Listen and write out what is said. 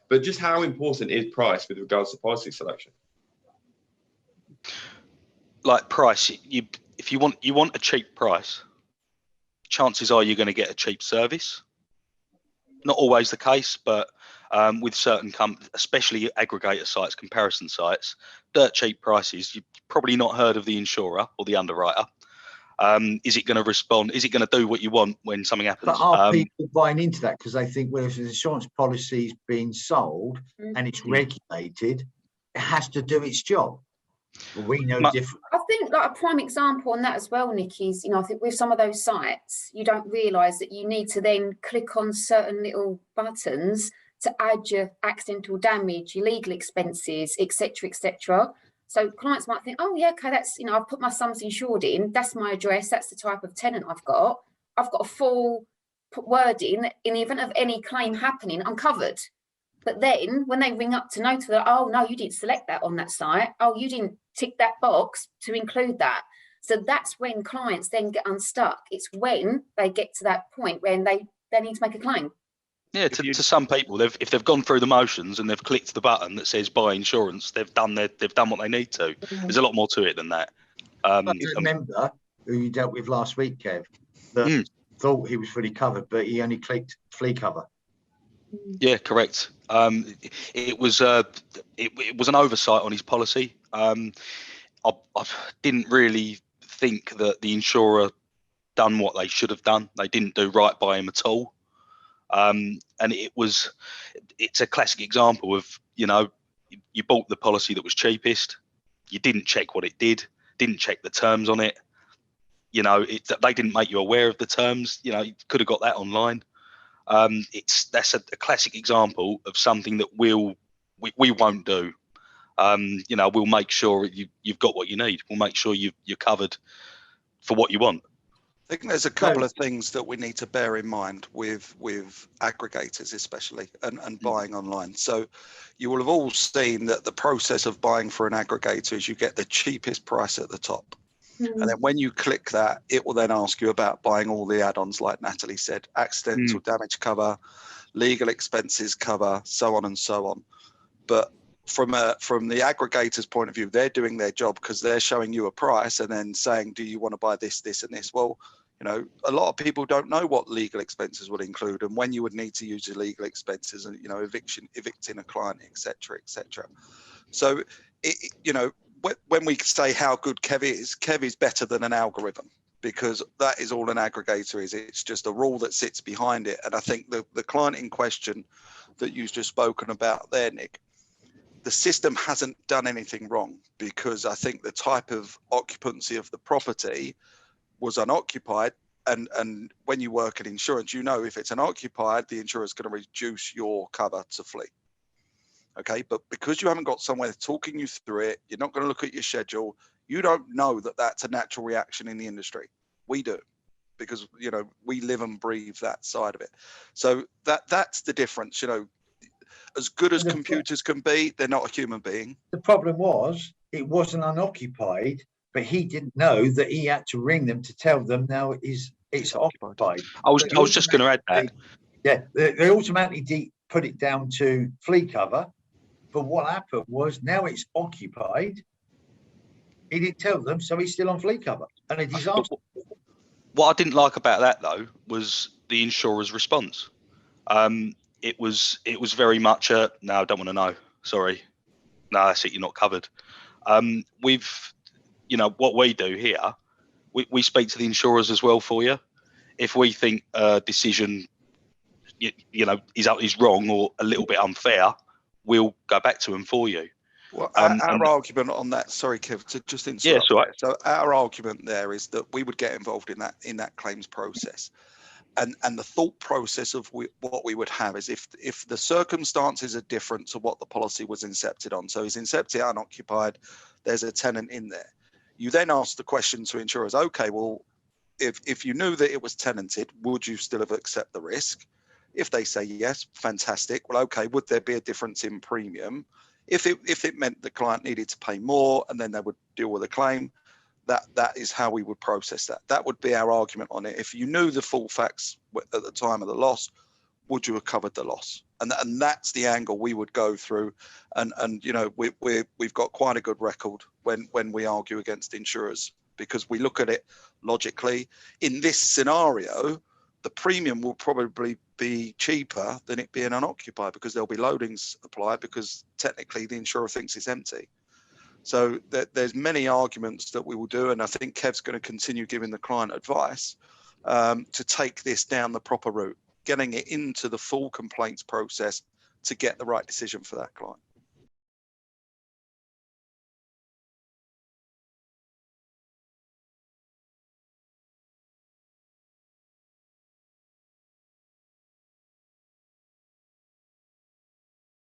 But just how important is price with regards to policy selection? Like price, if you want a cheap price, chances are you're going to get a cheap service. Not always the case, but with certain especially aggregator sites, comparison sites, dirt cheap prices, you've probably not heard of the insurer or the underwriter. Is it going to respond? Is it going to do what you want when something happens? But are people buying into that because they think, well, if an insurance policy is being sold and it's regulated, it has to do its job? Well, we know different. I think like a prime example on that as well, Nick, is, I think with some of those sites, you don't realise that you need to then click on certain little buttons to add your accidental damage, your legal expenses, etc., etc. So clients might think, oh yeah, okay, that's, I've put my sums insured in, that's my address, that's the type of tenant I've got a full wording in the event of any claim happening, I'm covered. But then when they ring up to notify, oh no, you didn't select that on that site. Oh, you didn't tick that box to include that. So that's when clients then get unstuck. It's when they get to that point when they need to make a claim. Yeah, to some people, if they've gone through the motions and they've clicked the button that says buy insurance, they've done what they need to. There's a lot more to it than that. Remember who you dealt with last week, Kev, that thought he was fully covered, but he only clicked flea cover. Yeah, correct. It was an oversight on his policy. I didn't really think that the insurer done what they should have done. They didn't do right by him at all. And it's a classic example of, you bought the policy that was cheapest. You didn't check what it didn't check the terms on it. They didn't make you aware of the terms. You could have got that online. That's a classic example of something that we won't do. We'll make sure you've got what you need. We'll make sure you're covered for what you want. I think there's a couple of things that we need to bear in mind with aggregators, especially, and buying online. So you will have all seen that the process of buying for an aggregator is you get the cheapest price at the top. And then when you click that, it will then ask you about buying all the add-ons, like Natalie said, accidental damage cover, legal expenses cover, so on and so on. But from the aggregator's point of view, they're doing their job because they're showing you a price and then saying, do you want to buy this, this, and this? Well, a lot of people don't know what legal expenses would include and when you would need to use your legal expenses and, evicting a client, etc., etc. So, when we say how good Kev is better than an algorithm, because that is all an aggregator is. It's just a rule that sits behind it. And I think the client in question that you've just spoken about there, Nick, the system hasn't done anything wrong, because I think the type of occupancy of the property was unoccupied. And when you work in insurance, if it's unoccupied, the insurer is going to reduce your cover to flea. Okay, but because you haven't got somewhere talking you through it, you're not going to look at your schedule. You don't know that that's a natural reaction in the industry. We do, because we live and breathe that side of it. So that's the difference. As good as computers can be, they're not a human being. The problem was it wasn't unoccupied, but he didn't know that he had to ring them to tell them now it's occupied. I was just going to add that. Yeah, they automatically put it down to flea cover. But what happened was now it's occupied. He didn't tell them, so he's still on flea cover. And a disaster. What I didn't like about that, though, was the insurer's response. It was very much no, I don't want to know. Sorry. No, that's it. You're not covered. What we do here, we speak to the insurers as well for you. If we think a decision, is wrong or a little bit unfair, we'll go back to them for you. Well, our argument on that, sorry, Kev, to just interrupt. Yeah, right. So our argument there is that we would get involved in that claims process. And the thought process of what we would have is if the circumstances are different to what the policy was incepted on. So it's incepted unoccupied, there's a tenant in there. You then ask the question to insurers, okay, well, if you knew that it was tenanted, would you still have accepted the risk? If they say yes, fantastic. Well, okay, would there be a difference in premium? If it meant the client needed to pay more and then they would deal with a claim, that is how we would process that. That would be our argument on it. If you knew the full facts at the time of the loss, would you have covered the loss? And that's the angle we would go through. And you know, we've got quite a good record when we argue against insurers, because we look at it logically. In this scenario, the premium will probably be cheaper than it being unoccupied, because there'll be loadings applied, because technically the insurer thinks it's empty. So there's many arguments that we will do, and I think Kev's going to continue giving the client advice to take this down the proper route, getting it into the full complaints process to get the right decision for that client.